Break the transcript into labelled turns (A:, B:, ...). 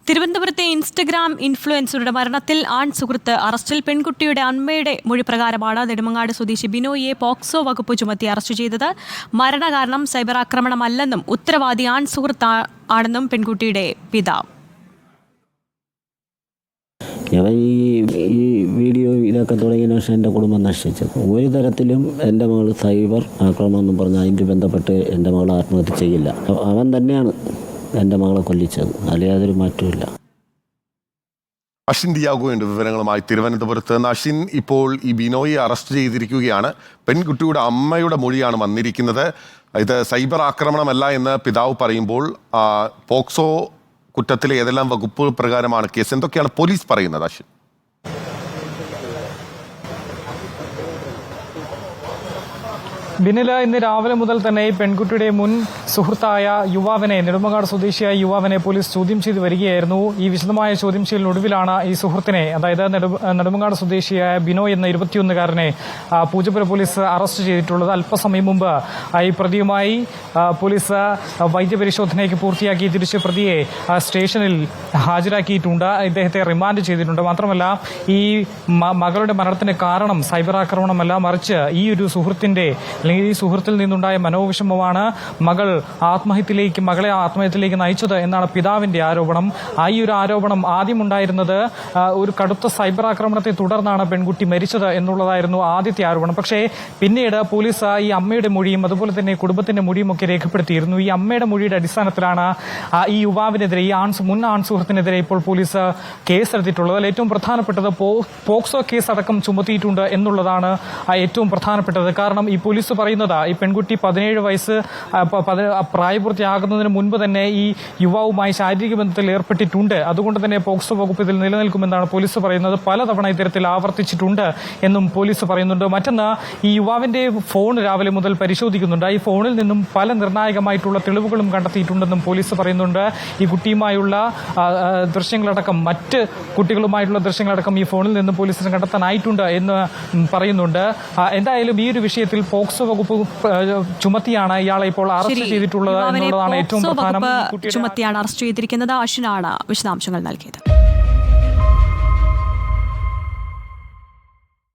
A: തിരുവനന്തപുരത്തെ ഇൻസ്റ്റഗ്രാം ഇൻഫ്ലുവൻസറുടെ മരണത്തിൽ ആൺ സുഹൃത്ത് അറസ്റ്റിൽ. പെൺകുട്ടിയുടെ അമ്മയുടെ മൊഴി പ്രകാരമാണ് നെടുമങ്ങാട് സ്വദേശി ബിനോയിയെ പോക്സോ വകുപ്പ് ചുമത്തി അറസ്റ്റ് ചെയ്തത്. മരണകാരണം സൈബർ ആക്രമണമല്ലെന്നും ഉത്തരവാദി ആൺ സുഹൃത്ത് ആണെന്നും പെൺകുട്ടിയുടെ പിതാവ്.
B: ഞാൻ ഈ വീഡിയോ ഇതൊക്കെ തുടങ്ങിയ ശേഷം എൻ്റെ കുടുംബം നശിച്ചത്. ഒരു തരത്തിലും എൻ്റെ മകൾ സൈബർ ആക്രമണം എന്നും പറഞ്ഞാൽ അതിൻ്റെ ബന്ധപ്പെട്ട് എൻ്റെ മകൾ ആത്മഹത്യ ചെയ്യില്ല. അവൻ തന്നെയാണ് എൻ്റെ മകളെ കൊല്ലിച്ചത്, അല്ലെങ്കിൽ യാതൊരു മാറ്റമില്ല.
C: അശ്വിൻ ഡിയാഗോയുടെ വിവരങ്ങളുമായി തിരുവനന്തപുരത്ത് നിന്ന്. അശ്വിൻ, ഇപ്പോൾ ഈ ബിനോയിയെ അറസ്റ്റ് ചെയ്തിരിക്കുകയാണ്. പെൺകുട്ടിയുടെ അമ്മയുടെ മൊഴിയാണ് വന്നിരിക്കുന്നത്. ഇത് സൈബർ ആക്രമണമല്ല എന്ന് പിതാവ് പറയുമ്പോൾ പോക്സോ കുറ്റത്തിലെ ഏതെല്ലാം വകുപ്പുകൾ പ്രകാരമാണ് കേസ്? എന്തൊക്കെയാണ് പോലീസ് പറയുന്നത്? അശ്വിൻ,
D: ബിനില, ഇന്ന് രാവിലെ മുതൽ തന്നെ ഈ പെൺകുട്ടിയുടെ മുൻ സുഹൃത്തായ യുവാവിനെ, നെടുമങ്ങാട് സ്വദേശിയായ യുവാവിനെ പോലീസ് ചോദ്യം ചെയ്ത് വരികയായിരുന്നു. ഈ വിശദമായ ചോദ്യം ചെയ്യലിനൊടുവിലാണ് ഈ സുഹൃത്തിനെ, അതായത് നെടുമങ്ങാട് സ്വദേശിയായ ബിനോയ് എന്ന 21-കാരനെ പൂജപ്പുര പോലീസ് അറസ്റ്റ് ചെയ്തിട്ടുള്ളത്. അല്പസമയം മുമ്പ് ഈ പ്രതിയുമായി പോലീസ് വൈദ്യപരിശോധനയ്ക്ക് പൂർത്തിയാക്കി തിരിച്ച് പ്രതിയെ സ്റ്റേഷനിൽ ഹാജരാക്കിയിട്ടുണ്ട്. ഇദ്ദേഹത്തെ റിമാൻഡ് ചെയ്തിട്ടുണ്ട്. മാത്രമല്ല, ഈ മകളുടെ മരണത്തിന് കാരണം സൈബർ ആക്രമണമല്ല, മറിച്ച് ഈ ഒരു സുഹൃത്തിന്റെ അല്ലെങ്കിൽ ഈ സുഹൃത്തിൽ നിന്നുണ്ടായ മനോവിഷമമാണ് മകളെ ആത്മഹത്യയിലേക്ക് നയിച്ചത് എന്നാണ് പിതാവിന്റെ ആരോപണം. ഈ ഒരു ആരോപണം ആദ്യമുണ്ടായിരുന്നത് ഒരു കടുത്ത സൈബർ ആക്രമണത്തെ തുടർന്നാണ് പെൺകുട്ടി മരിച്ചത് എന്നുള്ളതായിരുന്നു ആദ്യത്തെ ആരോപണം. പക്ഷേ പിന്നീട് പോലീസ് ഈ അമ്മയുടെ മൊഴിയും അതുപോലെ തന്നെ കുടുംബത്തിന്റെ മൊഴിയും ഒക്കെ രേഖപ്പെടുത്തിയിരുന്നു. ഈ അമ്മയുടെ മൊഴിയുടെ അടിസ്ഥാനത്തിലാണ് ഈ യുവാവിനെതിരെ, ഈ മുൻ ആൺ സുഹൃത്തിനെതിരെ ഇപ്പോൾ പോലീസ് കേസെടുത്തിട്ടുള്ളത്. അതിൽ ഏറ്റവും പ്രധാനപ്പെട്ടത് പോക്സോ കേസ് അടക്കം ചുമത്തിയിട്ടുണ്ട് എന്നുള്ളതാണ് ഏറ്റവും പ്രധാനപ്പെട്ടത്. കാരണം ഈ പോലീസ് പറയുന്നത് ഈ പെൺകുട്ടി 17 വയസ്സ് പ്രായപൂർത്തിയാകുന്നതിന് മുൻപ് തന്നെ ഈ യുവാവുമായി ശാരീരിക ബന്ധത്തിൽ ഏർപ്പെട്ടിട്ടുണ്ട്. അതുകൊണ്ട് തന്നെ പോക്സോ വകുപ്പ് ഇതിൽ നിലനിൽക്കുമെന്നാണ് പോലീസ് പറയുന്നത്. പലതവണ ഇത്തരത്തിൽ ആവർത്തിച്ചിട്ടുണ്ട് എന്നും പോലീസ് പറയുന്നുണ്ട്. മറ്റൊന്ന്, ഈ യുവാവിന്റെ ഫോൺ രാവിലെ മുതൽ പരിശോധിക്കുന്നുണ്ട്. ഈ ഫോണിൽ നിന്നും പല നിർണായകമായിട്ടുള്ള തെളിവുകളും കണ്ടെത്തിയിട്ടുണ്ടെന്നും പോലീസ് പറയുന്നുണ്ട്. ഈ കുട്ടിയുമായുള്ള ദൃശ്യങ്ങളടക്കം, മറ്റ് കുട്ടികളുമായിട്ടുള്ള ദൃശ്യങ്ങളടക്കം ഈ ഫോണിൽ നിന്നും പോലീസിന് കണ്ടെത്താനായിട്ടുണ്ട് എന്ന് പറയുന്നുണ്ട്. എന്തായാലും ഈ ഒരു വിഷയത്തിൽ പോക്സോ വകുപ്പ് ചുമത്തിയാണ് ഇയാളെ ഇപ്പോൾ അറസ്റ്റ് ചെയ്തിട്ടുള്ളത് എന്നുള്ളതാണ് ഏറ്റവും പ്രധാനം.
A: ചുമത്തിയാണ് അറസ്റ്റ് ചെയ്തിരിക്കുന്നത്. അശ്വിനാണ് വിശദാംശങ്ങൾ നൽകിയത്.